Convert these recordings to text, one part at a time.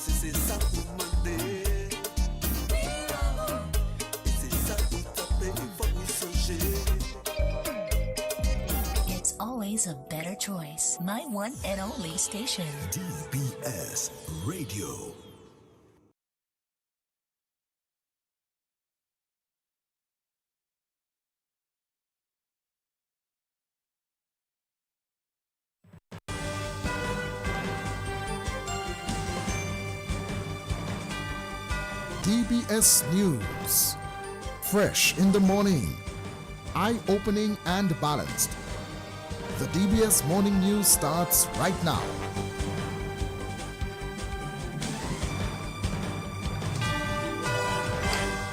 It's always a better choice. My one and only station. DBS Radio. DBS News. Fresh in the morning. Eye-opening and balanced. The DBS Morning News starts right now.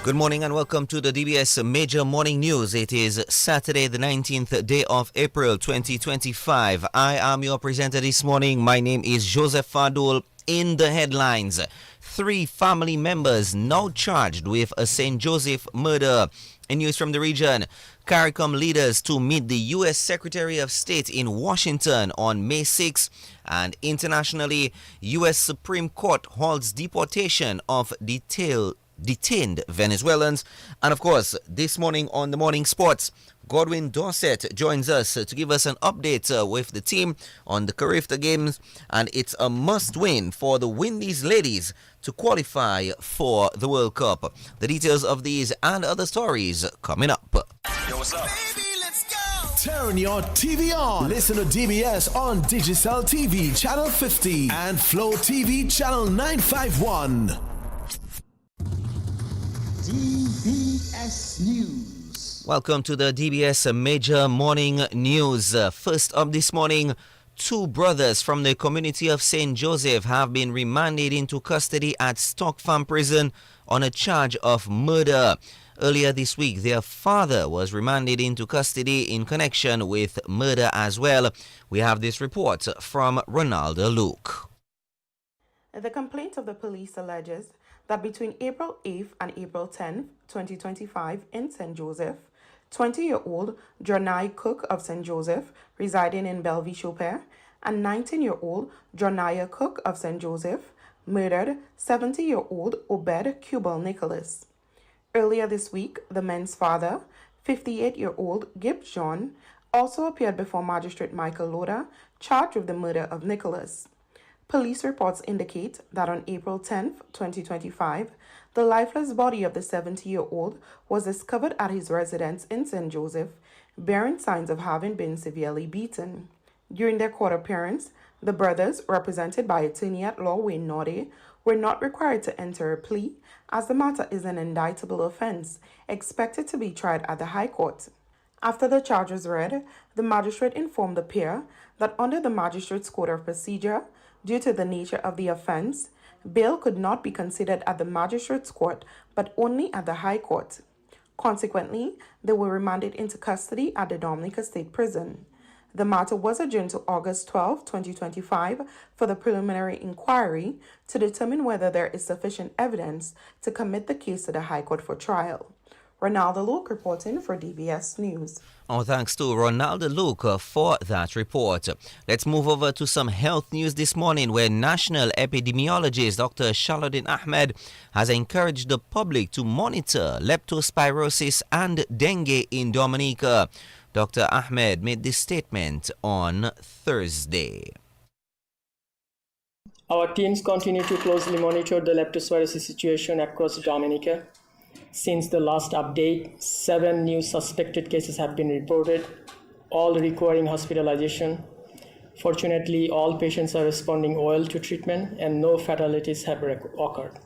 Good morning and welcome to the DBS Major Morning News. It is Saturday, the 19th day of April 2025. I am your presenter this morning. My name is Joseph Fadul. In the headlines, 3 family members now charged with a St. Joseph murder. In news from the region, CARICOM leaders to meet the U.S. Secretary of State in Washington on May 6. And internationally, U.S. Supreme Court halts deportation of detained Venezuelans. And of course, this morning on the Morning Sports, Godwin Dorset joins us to give us an update with the team on the Karifa games, and it's a must-win for the Windies ladies to qualify for the World Cup. The details of these and other stories coming up. Yo, what's up? Baby, let's go! Turn your TV on. Listen to DBS on Digicel TV Channel 50 and Flow TV Channel 951. DBS News. Welcome to the DBS Major Morning News. First up this morning, 2 brothers from the community of St. Joseph have been remanded into custody at Stock Farm Prison on a charge of murder. Earlier this week, their father was remanded into custody in connection with murder as well. We have this report from Ronaldo Luke. The complaint of the police alleges that between April 8th and April 10th, 2025, in St. Joseph, 20-year-old Jonai Cook of St. Joseph, residing in Bellevue-Chopin, and 19-year-old Jonaya Cook of St. Joseph, murdered 70-year-old Obed Kubal Nicholas. Earlier this week, the men's father, 58-year-old Gibbs John, also appeared before Magistrate Michael Loda, charged with the murder of Nicholas. Police reports indicate that on April 10, 2025, the lifeless body of the 70-year-old was discovered at his residence in St. Joseph, bearing signs of having been severely beaten. During their court appearance, the brothers, represented by attorney-at-law Wayne Norde, were not required to enter a plea, as the matter is an indictable offense, expected to be tried at the High Court. After the charge was read, the magistrate informed the pair that under the Magistrate's Code of Procedure, due to the nature of the offense, bail could not be considered at the Magistrate's Court, but only at the High Court. Consequently, they were remanded into custody at the Dominica State Prison. The matter was adjourned to August 12, 2025, for the preliminary inquiry to determine whether there is sufficient evidence to commit the case to the High Court for trial. Ronaldo Luke reporting for DBS News. Oh, thanks to Ronaldo Luke for that report. Let's move over to some health news this morning, where national epidemiologist Dr. Shalodin Ahmed has encouraged the public to monitor leptospirosis and dengue in Dominica. Dr. Ahmed made this statement on Thursday. Our teams continue to closely monitor the leptospirosis situation across Dominica. Since the last update, 7 new suspected cases have been reported, all requiring hospitalization. Fortunately, all patients are responding well to treatment and no fatalities have occurred.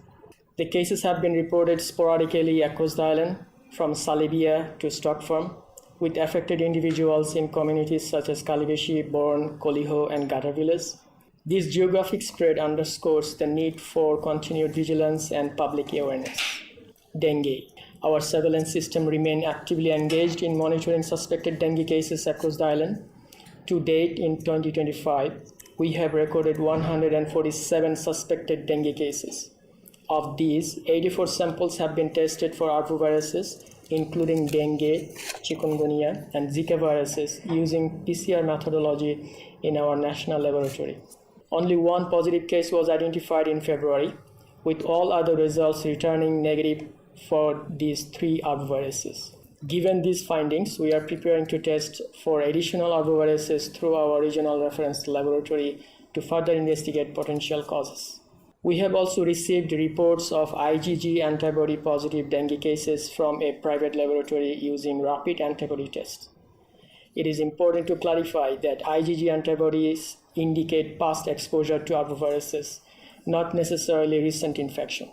The cases have been reported sporadically across the island, from Salibia to Stock Farm, with affected individuals in communities such as Kalibeshi, Bourne, Koliho, and Gata Village. This geographic spread underscores the need for continued vigilance and public awareness. Dengue. Our surveillance system remains actively engaged in monitoring suspected dengue cases across the island. To date, in 2025, we have recorded 147 suspected dengue cases. Of these, 84 samples have been tested for arboviruses, including dengue, chikungunya, and Zika viruses, using PCR methodology in our national laboratory. Only one positive case was identified in February, with all other results returning negative for these 3 arboviruses. Given these findings, we are preparing to test for additional arboviruses through our regional reference laboratory to further investigate potential causes. We have also received reports of IgG antibody positive dengue cases from a private laboratory using rapid antibody tests. It is important to clarify that IgG antibodies indicate past exposure to arboviruses, not necessarily recent infection.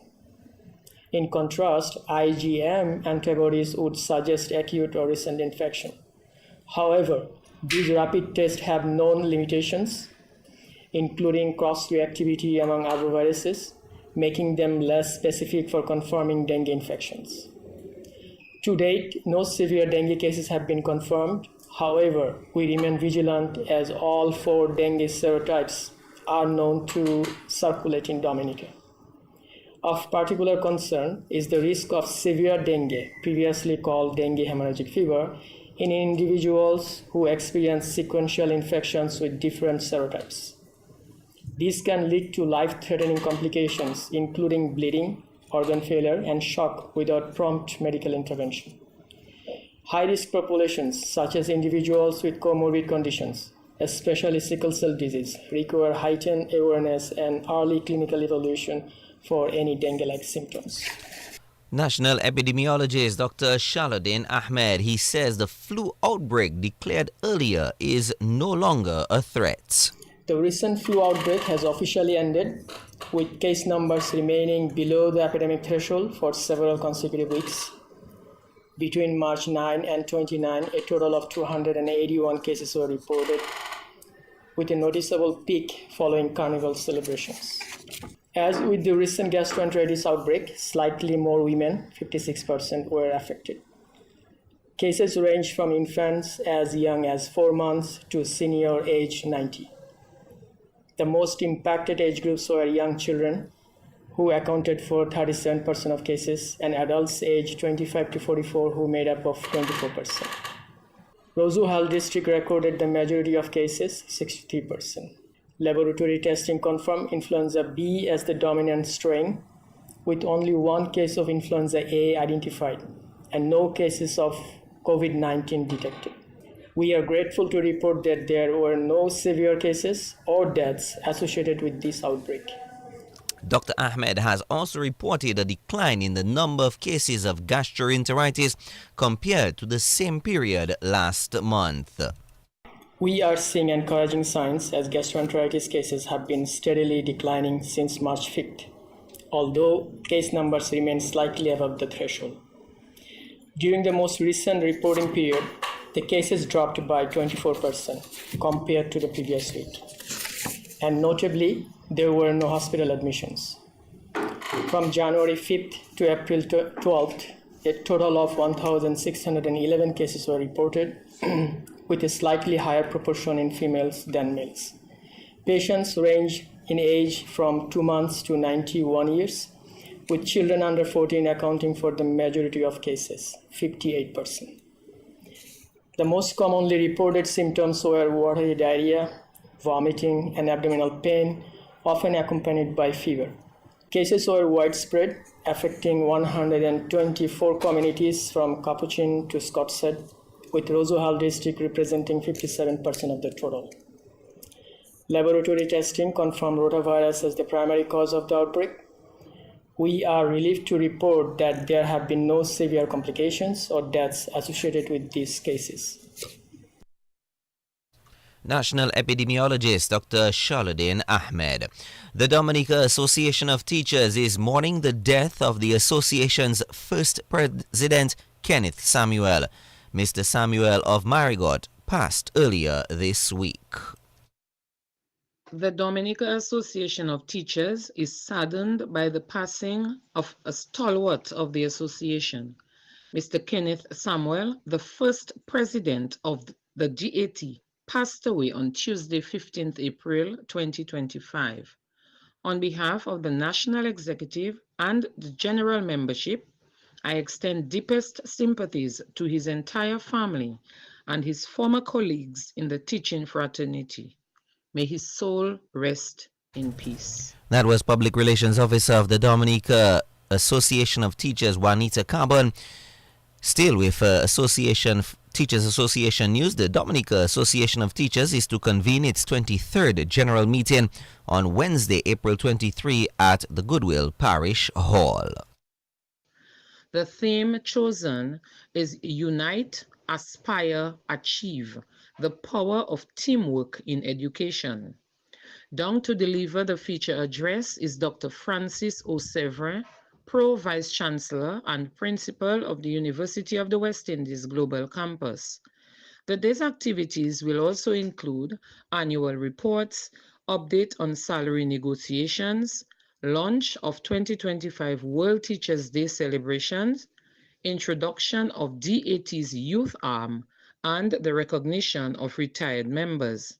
In contrast, IgM antibodies would suggest acute or recent infection. However, these rapid tests have known limitations, including cross-reactivity among arboviruses, making them less specific for confirming dengue infections. To date, no severe dengue cases have been confirmed. However, we remain vigilant as all 4 dengue serotypes are known to circulate in Dominica. Of particular concern is the risk of severe dengue, previously called dengue hemorrhagic fever, in individuals who experience sequential infections with different serotypes. These can lead to life-threatening complications, including bleeding, organ failure, and shock without prompt medical intervention. High-risk populations, such as individuals with comorbid conditions, especially sickle cell disease, require heightened awareness and early clinical evaluation for any dengue-like symptoms. National epidemiologist Dr. Shalaudin Ahmed, he says the flu outbreak declared earlier is no longer a threat. The recent flu outbreak has officially ended, with case numbers remaining below the epidemic threshold for several consecutive weeks. Between March 9 and 29, a total of 281 cases were reported, with a noticeable peak following carnival celebrations. As with the recent gastroenteritis outbreak, slightly more women, 56%, were affected. Cases range from infants as young as 4 months to senior age 90. The most impacted age groups were young children, who accounted for 37% of cases, and adults aged 25 to 44, who made up of 24%. Roseau Health District recorded the majority of cases, 63%. Laboratory testing confirmed influenza B as the dominant strain, with only 1 case of influenza A identified and no cases of COVID-19 detected. We are grateful to report that there were no severe cases or deaths associated with this outbreak. Dr. Ahmed has also reported a decline in the number of cases of gastroenteritis compared to the same period last month. We are seeing encouraging signs as gastroenteritis cases have been steadily declining since March 5th, although case numbers remain slightly above the threshold. During the most recent reporting period, the cases dropped by 24% compared to the previous week. And notably, there were no hospital admissions. From January 5th to April 12th, a total of 1,611 cases were reported, with a slightly higher proportion in females than males. Patients range in age from 2 months to 91 years, with children under 14 accounting for the majority of cases, 58%. The most commonly reported symptoms were watery diarrhea, vomiting, and abdominal pain, often accompanied by fever. Cases were widespread, affecting 124 communities from Capuchin to Scots, with Roseau Health District representing 57% of the total. Laboratory testing confirmed rotavirus as the primary cause of the outbreak. We are relieved to report that there have been no severe complications or deaths associated with these cases. National epidemiologist Dr. Shalaudin Ahmed. The Dominica Association of Teachers is mourning the death of the association's first president, Kenneth Samuel. Mr. Samuel of Marigot passed earlier this week. The Dominica Association of Teachers is saddened by the passing of a stalwart of the association, Mr. Kenneth Samuel, the first president of the DAT, passed away on Tuesday, 15th April 2025. On behalf of the National Executive and the General Membership, I extend deepest sympathies to his entire family and his former colleagues in the teaching fraternity. May his soul rest in peace. That was Public Relations Officer of the Dominica Association of Teachers, Juanita Carbon. Still with Teachers Association news, the Dominica Association of Teachers is to convene its 23rd general meeting on Wednesday, April 23 at the Goodwill Parish Hall. The theme chosen is Unite, Aspire, Achieve, the power of teamwork in education. Down to deliver the feature address is Dr. Francis O'Severin, Pro Vice Chancellor and Principal of the University of the West Indies Global Campus. The day's activities will also include annual reports, update on salary negotiations, launch of 2025 World Teachers' Day celebrations, introduction of DAT's youth arm, and the recognition of retired members.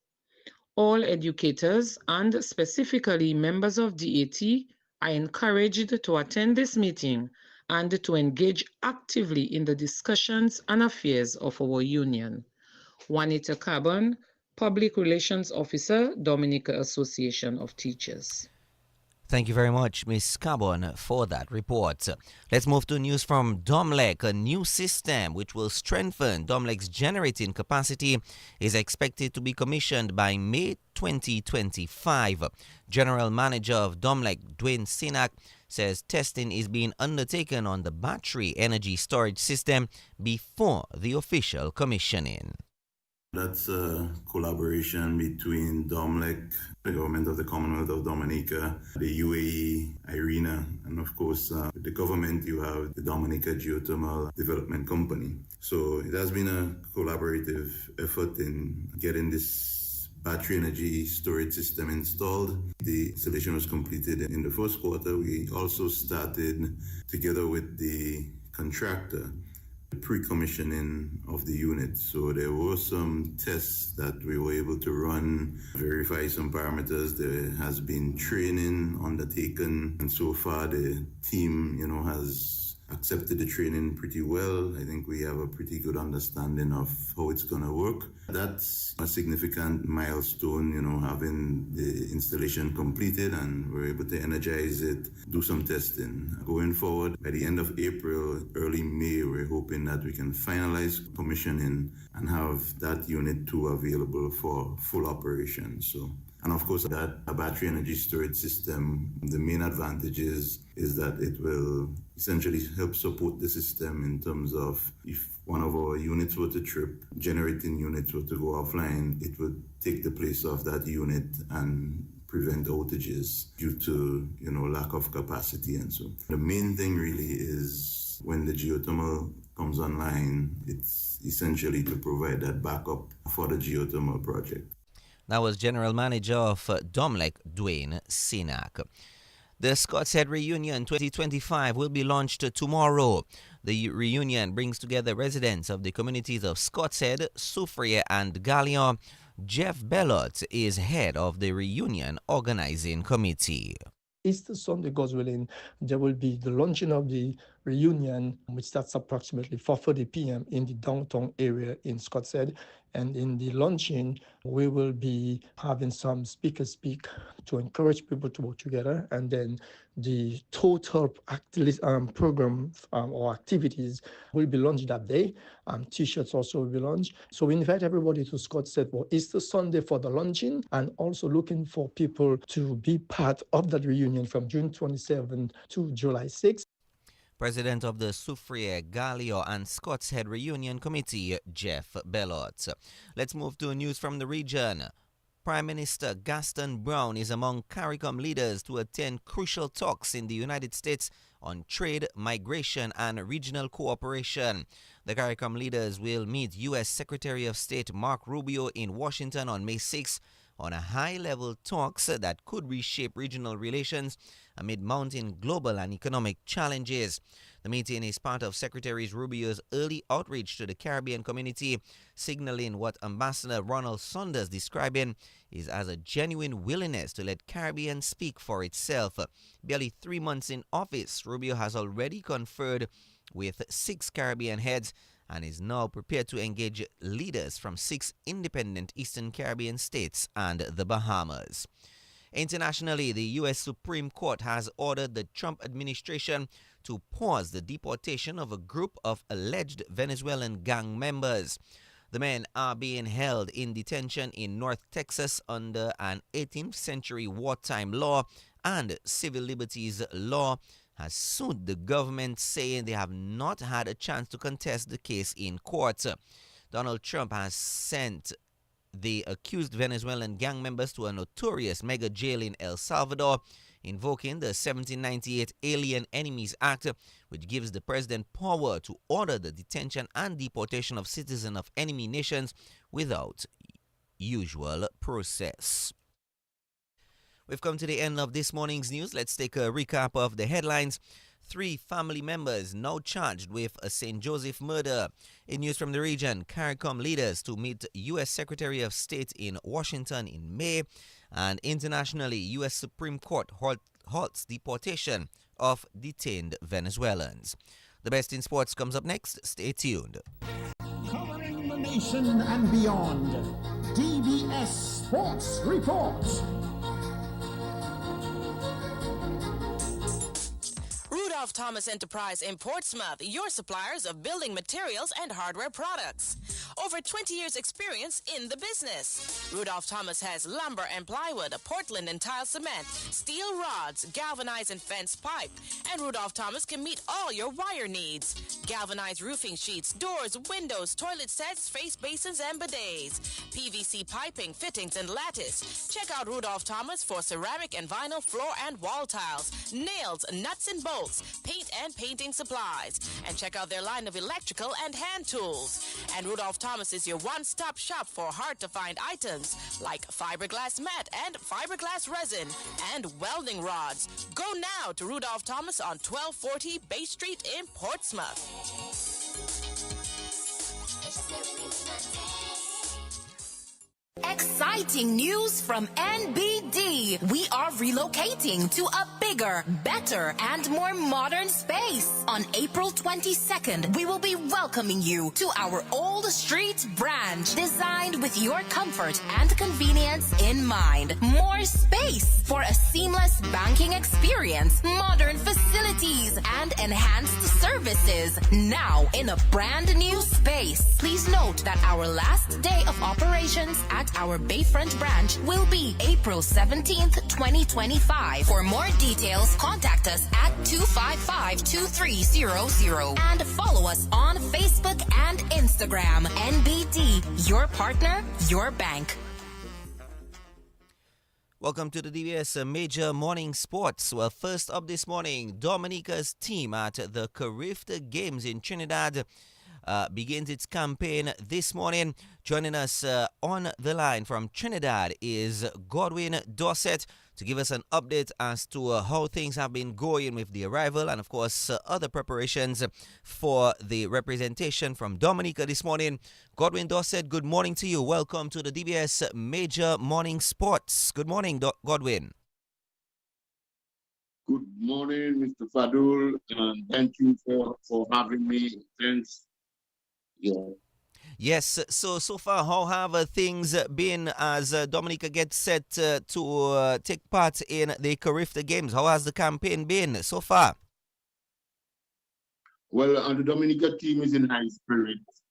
All educators and specifically members of DAT are encouraged to attend this meeting and to engage actively in the discussions and affairs of our union. Juanita Carbon, Public Relations Officer, Dominica Association of Teachers. Thank you very much, Ms. Carbon, for that report. Let's move to news from Domlec. A new system which will strengthen Domlec's generating capacity is expected to be commissioned by May 2025. General Manager of Domlec, Dwayne Sinak, says testing is being undertaken on the battery energy storage system before the official commissioning. That's a collaboration between DOMLEC, the government of the Commonwealth of Dominica, the UAE, IRENA, and of course, with the government, you have the Dominica Geothermal Development Company. So it has been a collaborative effort in getting this battery energy storage system installed. The installation was completed in the first quarter. We also started, together with the contractor, pre-commissioning of the unit. So there were some tests that we were able to run, verify some parameters. There has been training undertaken, and so far the team, has accepted the training pretty well. I think we have a pretty good understanding of how it's going to work. That's a significant milestone, having the installation completed, and we're able to energize it, do some testing. Going forward, by the end of April, early May, we're hoping that we can finalize commissioning and have that unit 2 available for full operation. And of course, that a battery energy storage system, the main advantage is that it will essentially help support the system in terms of if one of our units were to trip, generating units were to go offline, it would take the place of that unit and prevent outages due to, lack of capacity and so. The main thing really is when the geothermal comes online, it's essentially to provide that backup for the geothermal project. That was General Manager of Domlec, Dwayne Sinak. The Scots Head Reunion 2025 will be launched tomorrow. The reunion brings together residents of the communities of Scots Head, Soufriere, and Gallion. Jeff Bellot is head of the reunion organizing committee. Easter Sunday, God willing, there will be the launching of the reunion, which starts approximately 4:30 p.m. in the downtown area in Scots Head. And in the launching, we will be having some speakers speak to encourage people to work together. And then the total program or activities will be launched that day. T-shirts also will be launched. So we invite everybody to Scots Head for Easter Sunday for the launching, and also looking for people to be part of that reunion from June 27 to July 6. President of the Soufriere, Gallion, and Scots Head Reunion Committee, Jeff Bellot. Let's move to news from the region. Prime Minister Gaston Brown is among CARICOM leaders to attend crucial talks in the United States on trade, migration, and regional cooperation. The CARICOM leaders will meet U.S. Secretary of State Mark Rubio in Washington on May 6 on a high-level talks that could reshape regional relations amid mounting global and economic challenges. The meeting is part of Secretary Rubio's early outreach to the Caribbean community, signaling what Ambassador Ronald Saunders describing is as a genuine willingness to let Caribbean speak for itself. Barely 3 months in office, Rubio has already conferred with 6 Caribbean heads and is now prepared to engage leaders from 6 independent Eastern Caribbean states and the Bahamas. Internationally, the U.S. Supreme Court has ordered the Trump administration to pause the deportation of a group of alleged Venezuelan gang members. The men are being held in detention in North Texas under an 18th century wartime law, and civil liberties law has sued the government, saying they have not had a chance to contest the case in court. Donald Trump has sent the accused Venezuelan gang members to a notorious mega jail in El Salvador, invoking the 1798 Alien Enemies Act, which gives the president power to order the detention and deportation of citizens of enemy nations without usual process. We've come to the end of this morning's news. Let's take a recap of the headlines. 3 family members now charged with a St. Joseph murder. In news from the region, CARICOM leaders to meet U.S. Secretary of State in Washington in May. And internationally, U.S. Supreme Court halts deportation of detained Venezuelans. The best in sports comes up next. Stay tuned. Covering the nation and beyond, DBS Sports Report. Rudolph Thomas Enterprise in Portsmouth, your suppliers of building materials and hardware products. Over 20 years experience in the business. Rudolph Thomas has lumber and plywood, Portland and tile cement, steel rods, galvanized and fence pipe. And Rudolph Thomas can meet all your wire needs. Galvanized roofing sheets, doors, windows, toilet sets, face basins and bidets. PVC piping, fittings and lattice. Check out Rudolph Thomas for ceramic and vinyl floor and wall tiles, nails, nuts and bolts, paint and painting supplies. And check out their line of electrical and hand tools. And Rudolph Thomas is your one-stop shop for hard-to-find items like fiberglass mat and fiberglass resin and welding rods. Go now to Rudolph Thomas on 1240 Bay Street in Portsmouth. Exciting news from NBD. We are relocating to a bigger, better, and more modern space. On April 22nd, we will be welcoming you to our Old Street branch, designed with your comfort and convenience in mind. More space for a seamless banking experience, modern facilities, and enhanced services. Now in a brand new space. Please note that our last day of operations at our Bayfront branch will be April 17th, 2025. For more details, contact us at 255-2300 and follow us on Facebook and Instagram. NBD, your partner, your bank. Welcome to the DBS Major Morning Sports. Well, first up this morning, Dominica's team at the Karifa Games in Trinidad begins its campaign this morning. Joining us on the line from Trinidad is Godwin Dorset to give us an update as to how things have been going with the arrival and, of course, other preparations for the representation from Dominica this morning. Godwin Dorset, good morning to you. Welcome to the DBS Major Morning Sports. Good morning, Godwin. Good morning, Mr. Fadul, and thank you for having me. Thanks. Yeah. Yes, so far, how have things been as Dominica gets set to take part in the Karifa Games? How has the campaign been so far? Well, the Dominica team is in high spirits.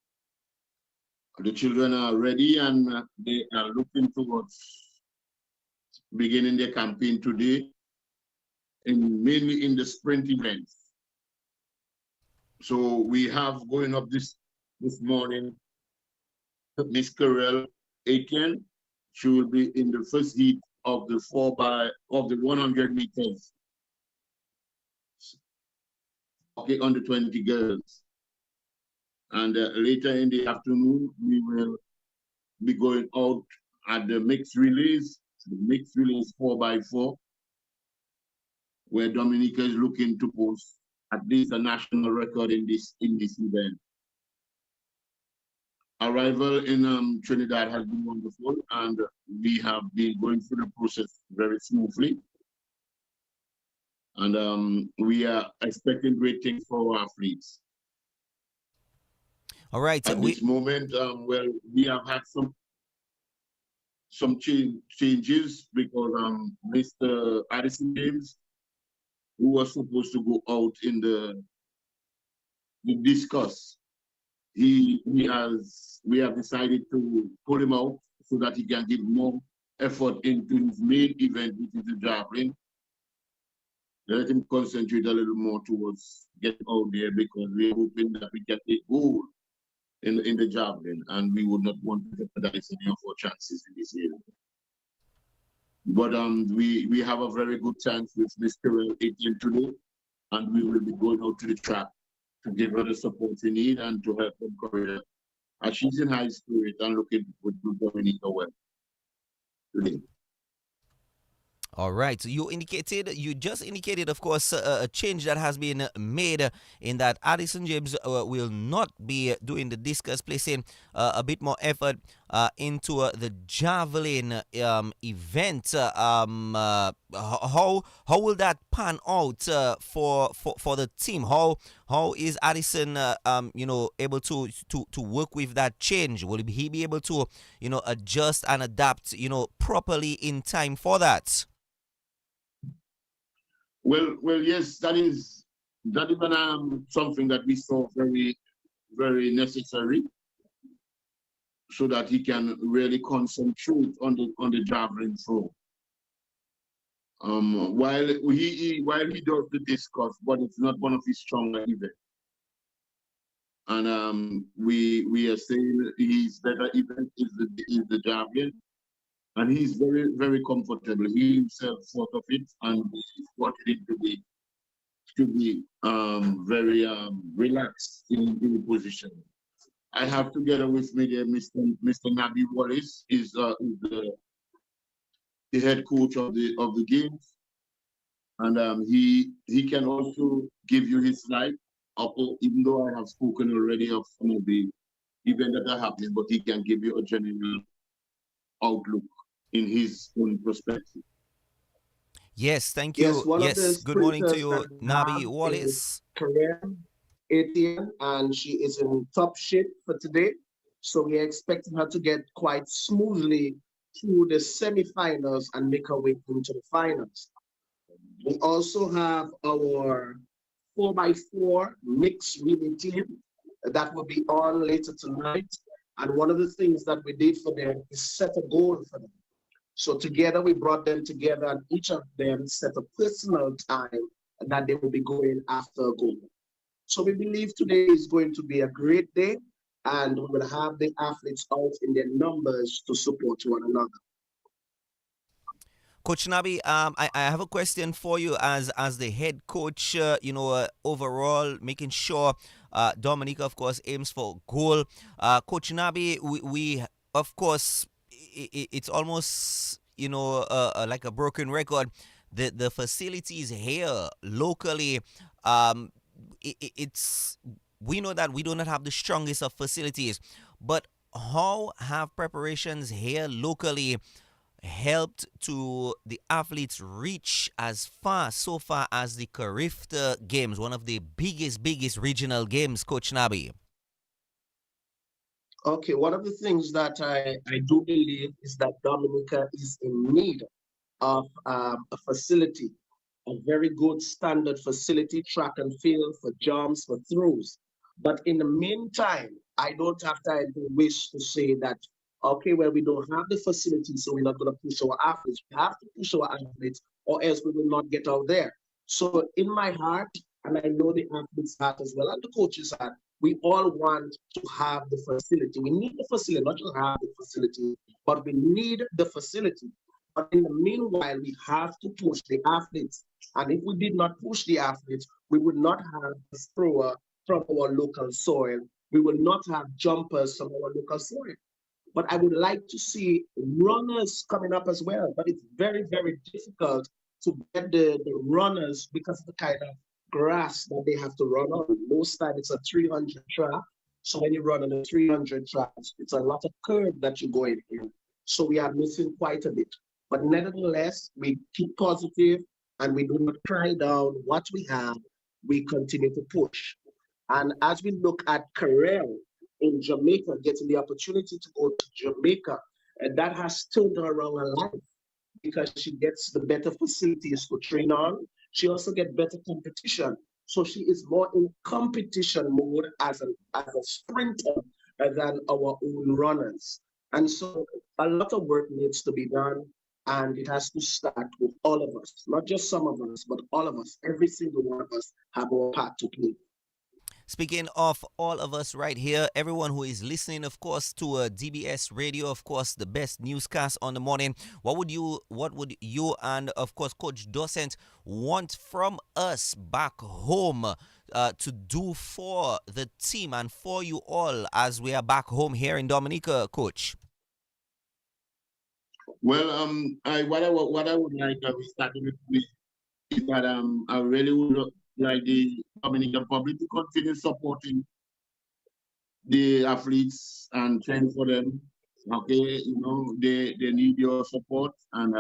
The children are ready and they are looking towards beginning their campaign today, mainly in the sprint events. So we have going up this morning Miss Carell Aiken. She will be in the first heat of the 100 meters. Okay, under 20 girls. And later in the afternoon, we will be going out at the mixed relays. The mixed relays 4x4, where Dominica is looking to post at least a national record in this event. Arrival in Trinidad has been wonderful, and we have been going through the process very smoothly. And we are expecting great things for our athletes. All right. At this moment, well, we have had some changes because Mr. Addison James, who was supposed to go out in the discuss, we have decided to pull him out so that he can give more effort into his main event, which is the javelin. Let him concentrate a little more towards getting out there because we're hoping that we get a goal in the javelin, and we would not want to jeopardize any of our chances in this area. But we have a very good chance with Miss Carell 18 today, and we will be going out to the track to give her the support she needs and to help encourage her. As she's in high spirit and looking with Dominica well today. All right. So you just indicated, of course, a change that has been made in that Addison James will not be doing the discus, placing a bit more effort into the javelin event. How will that pan out for the team? How is Addison able to work with that change? Will he be able to adjust and adapt properly in time for that? Well, yes, that is something that we saw very, very necessary, so that he can really concentrate on the javelin throw. While he does the discus, but it's not one of his stronger events. And we are saying his better event is the javelin. And he's very, very comfortable. He himself thought of it and he wanted it to be very relaxed in the position. I have together with me there Mr. Nabi Wallace, is the head coach of the games, and he can also give you his life. Even though I have spoken already of some of the events that are happening, but he can give you a general outlook in his own perspective. Yes, thank you. Yes, good morning to you, Nabi Wallace. Karifa, 18, and she is in top shape for today. So we're expecting her to get quite smoothly through the semi-finals and make her way into the finals. We also have our 4x4 mixed relay team that will be on later tonight. And one of the things that we did for them is set a goal for them. So together we brought them together, and each of them set a personal time that they will be going after a goal. So we believe today is going to be a great day, and we will have the athletes out in their numbers to support one another. Coach Nabi, I have a question for you as the head coach. Overall, making sure Dominica, of course, aims for goal. Coach Nabi, we of course, it's almost like a broken record. The facilities here locally, we know that we do not have the strongest of facilities, but how have preparations here locally helped to the athletes reach so far as the Karifa games, one of the biggest regional games, Coach Nabi? Okay, one of the things that I do believe is that Dominica is in need of a facility, a very good standard facility, track and field for jumps, for throws. But in the meantime, I don't have time to wish to say that, okay, well, we don't have the facility, so we're not going to push our athletes. We have to push our athletes, or else we will not get out there. So in my heart, and I know the athletes' heart as well, and the coaches' heart, we all want to have the facility. We need the facility, not just have the facility, but we need the facility. But in the meanwhile, we have to push the athletes. And if we did not push the athletes, we would not have a thrower from our local soil. We will not have jumpers from our local soil. But I would like to see runners coming up as well. But it's very, very difficult to get the runners because of the kind of grass that they have to run on. Most times it's a 300 track. So when you run on a 300 track, it's a lot of curve that you go in here. So we are missing quite a bit. But nevertheless, we keep positive and we do not cry down what we have. We continue to push. And as we look at Carell, in Jamaica, getting the opportunity to go to Jamaica, and that has turned her around her life because she gets the better facilities to train on. She also gets better competition. So she is more in competition mode as a sprinter than our own runners. And so a lot of work needs to be done, and it has to start with all of us, not just some of us, but all of us. Every single one of us have our part to play. Speaking of all of us right here, everyone who is listening, of course, to DBS Radio, of course, the best newscast on the morning. What would you and, of course, Coach Dorset want from us back home to do for the team and for you all as we are back home here in Dominica, Coach? Well, what I would like we started with is that I really would like the Dominican public to continue supporting the athletes and train for them. Okay, they need your support, and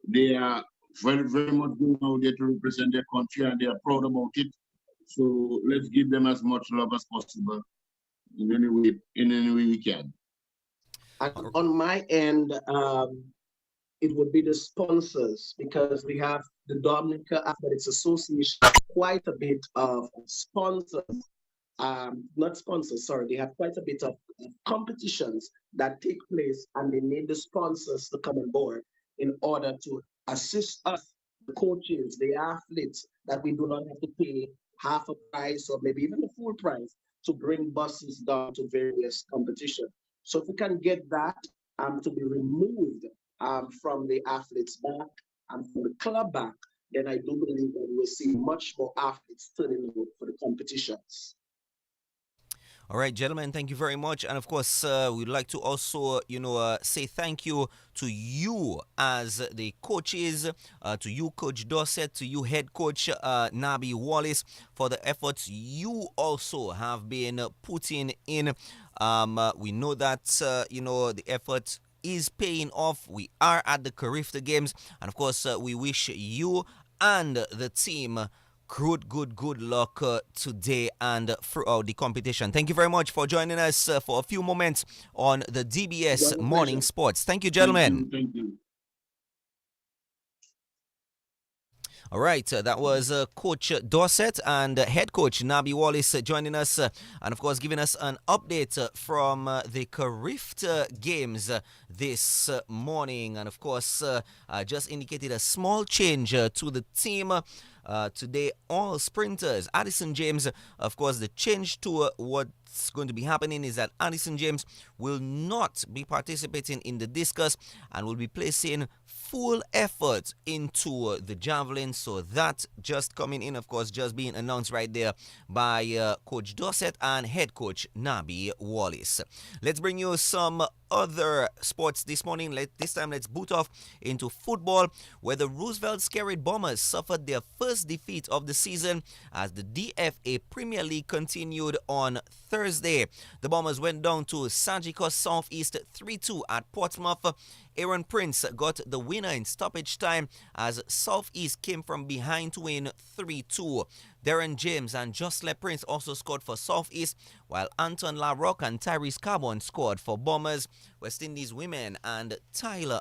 they are very, very much going out there to represent their country, and they are proud about it. So let's give them as much love as possible in any way we can. And on my end, it would be the sponsors, because we have the Dominica Athletics Association, quite a bit of sponsors, not sponsors, sorry, they have quite a bit of competitions that take place, and they need the sponsors to come on board in order to assist us, the coaches, the athletes, that we do not have to pay half a price or maybe even the full price to bring buses down to various competitions. So if we can get that to be removed from the athletes back and from the club back, then I do believe that we'll see much more athletes turning out for the competitions. All right, gentlemen, thank you very much. And of course, we'd like to also, say thank you to you as the coaches, to you, Coach Dorset, to you, head coach Nabi Wallace, for the efforts you also have been putting in. We know that, the effort is paying off. We are at the Karifa Games. And of course, we wish you and the team good luck today and throughout the competition. Thank you very much for joining us for a few moments on the DBS Morning Sports. Thank you, gentlemen. Thank you. All right, that was Coach Dorset and head coach Nabi Wallace joining us and, of course, giving us an update from the Karifa Games this morning. And, of course, just indicated a small change to the team. Today, all sprinters. Addison James, of course, the change to what's going to be happening is that Addison James will not be participating in the discus and will be placing full effort into the javelin. So that just coming in, of course, just being announced right there by Coach Dorset and head coach Nabi Wallace. Let's bring you some other sports this morning. This time, let's boot off into football, where the Roosevelt Skerrit Bombers suffered their first defeat of the season as the DFA Premier League continued on Thursday. The Bombers went down to Sagicos Southeast 3-2 at Portsmouth. Aaron Prince got the winner in stoppage time as Southeast came from behind to win 3-2. Darren James and Jocelyn Prince also scored for Southeast, while Anton LaRoque and Tyrese Carbon scored for Bombers. West Indies women and Tyler,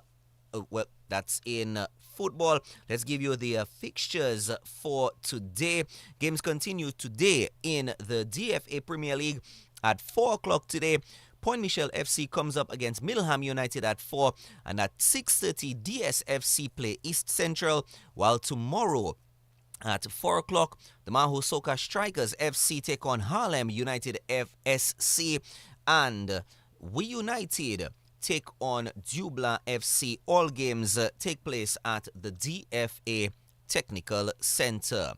that's in football. Let's give you the fixtures for today. Games continue today in the DFA Premier League at 4 o'clock today. Point Michel FC comes up against Middleham United at 4, and at 6:30 DSFC play East Central, while tomorrow at 4 o'clock, the Maho Soka Strikers FC take on Harlem United FSC, and We United take on Dubla FC. All games take place at the DFA Technical Center.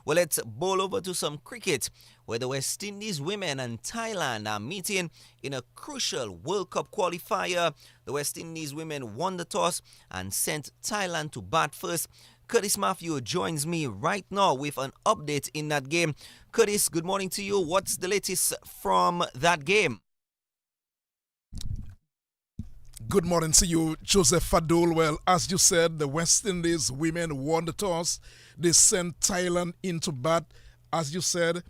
Well, let's bowl over to some cricket, where the West Indies women and Thailand are meeting in a crucial World Cup qualifier. The West Indies women won the toss and sent Thailand to bat first. Curtis Matthew joins me right now with an update in that game. Curtis, good morning to you. What's the latest from that game? Good morning to you, Joseph Fadul. Well, as you said, the West Indies women won the toss. They sent Thailand into bat. As you said,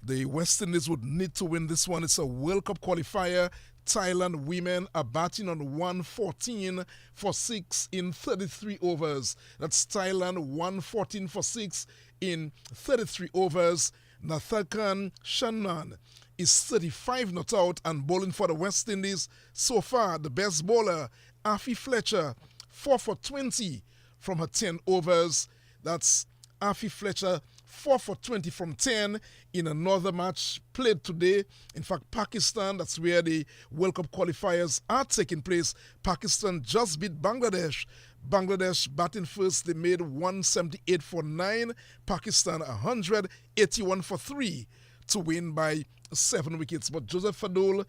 The West Indies would need to win this one. It's a World Cup qualifier. Thailand women are batting on 114 for 6 in 33 overs. That's Thailand 114 for 6 in 33 overs. Nathakan Shannon is 35 not out and bowling for the West Indies. So far, the best bowler, Afi Fletcher, 4 for 20 from her 10 overs. That's Afi Fletcher, 4 for 20 from 10 in another match played today. In fact, Pakistan, that's where the World Cup qualifiers are taking place. Pakistan just beat Bangladesh. Bangladesh batting first, they made 178 for 9. Pakistan 181 for 3 to win by 7 wickets. But Joseph Fadul,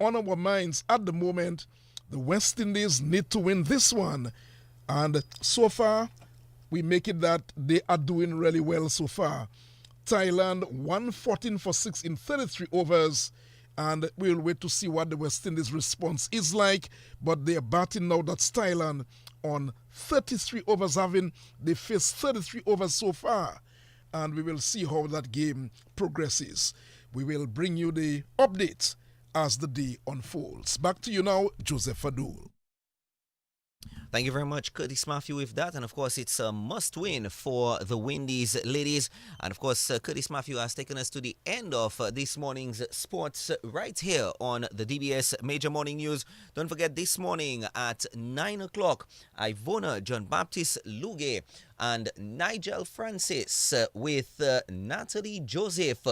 on our minds at the moment, the West Indies need to win this one. And so far, we make it that they are doing really well so far. Thailand 114 for 6 in 33 overs. And we'll wait to see what the West Indies response is like. But they are batting now, that's Thailand, on 33 overs, they faced 33 overs so far. And we will see how that game progresses. We will bring you the update as the day unfolds. Back to you now, Joseph Fadul. Thank you very much, Curtis Matthew, with that. And of course, it's a must win for the Windies ladies. And of course, Curtis Matthew has taken us to the end of this morning's sports right here on the DBS Major Morning News. Don't forget, this morning at 9 o'clock, Ivona John Baptist Luge and Nigel Francis with Natalie Joseph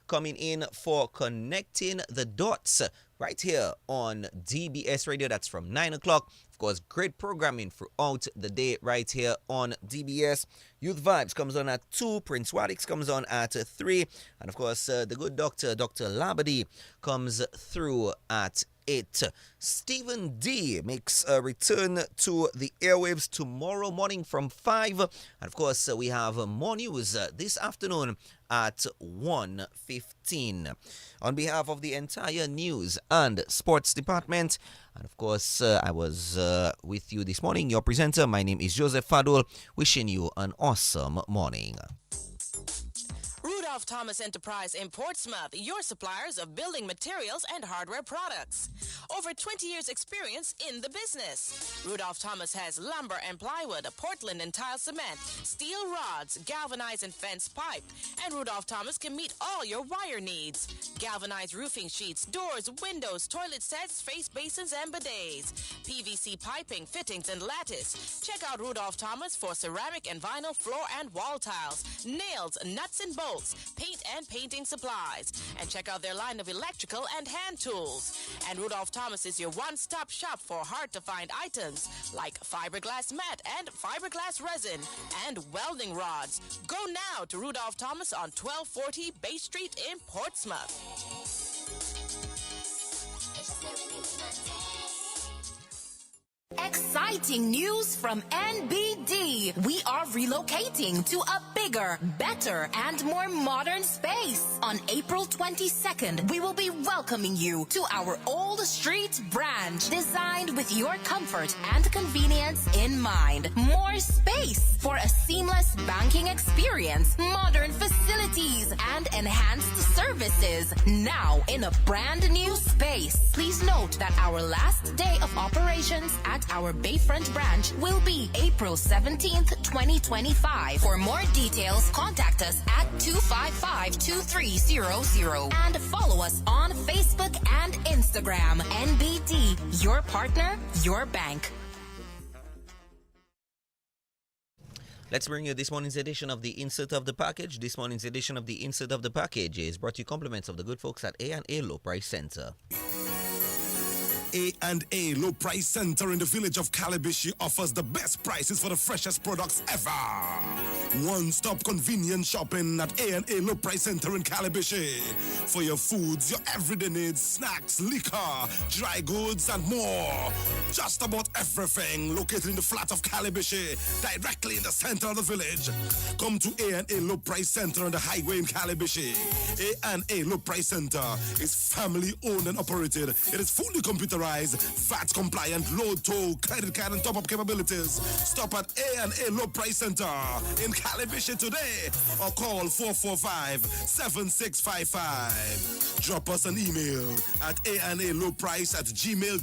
coming in for Connecting the Dots right here on DBS Radio. That's from 9 o'clock. Of course, great programming throughout the day right here on DBS. Youth Vibes comes on at 2. Prince Wadix comes on at 3. And of course, the good doctor, Dr. Labadie, comes through at 8. Stephen D makes a return to the airwaves tomorrow morning from 5. And of course, we have more news this afternoon at 1:15. On behalf of the entire news and sports department, and of course, I was with you this morning, your presenter. My name is Joseph Fadul, wishing you an awesome morning. Rudolph Thomas Enterprise in Portsmouth, your suppliers of building materials and hardware products. Over 20 years experience in the business. Rudolph Thomas has lumber and plywood, Portland and tile cement, steel rods, galvanized and fence pipe. And Rudolph Thomas can meet all your wire needs. Galvanized roofing sheets, doors, windows, toilet sets, face basins and bidets. PVC piping, fittings and lattice. Check out Rudolph Thomas for ceramic and vinyl floor and wall tiles, nails, nuts and bolts, paint and painting supplies. And check out their line of electrical and hand tools. And Rudolph Thomas is your one-stop shop for hard-to-find items like fiberglass mat and fiberglass resin and welding rods. Go now to Rudolph Thomas on 1240 Bay Street in Portsmouth. Exciting news from NBD. We are relocating to a bigger, better, and more modern space. On April 22nd, we will be welcoming you to our Old Street branch, designed with your comfort and convenience in mind. More space for a seamless banking experience, modern facilities, and enhanced services. Now in a brand new space. Please note that our last day of operations at our Bayfront branch will be April 17th, 2025. For more details, contact us at 255-2300 and follow us on Facebook and Instagram. NBD, your partner, your bank. Let's bring you this morning's edition of the Insert of the Package. This morning's edition of the Insert of the Package is brought to you compliments of the good folks at A&A Low Price Center. A&A Low Price Center in the village of Calabishi offers the best prices for the freshest products ever. One-stop convenient shopping at A&A Low Price Center in Calabishi. For your foods, your everyday needs, snacks, liquor, dry goods, and more. Just about everything located in the flat of Calabishi, directly in the center of the village. Come to A&A Low Price Center on the highway in Calabishi. A&A Low Price Center is family owned and operated. It is fully computerized motorized, VAT compliant, low tow, credit card and top-up capabilities. Stop at A&A Low Price Center in Calibishi today or call 445-7655. Drop us an email at analoprice@gmail.com.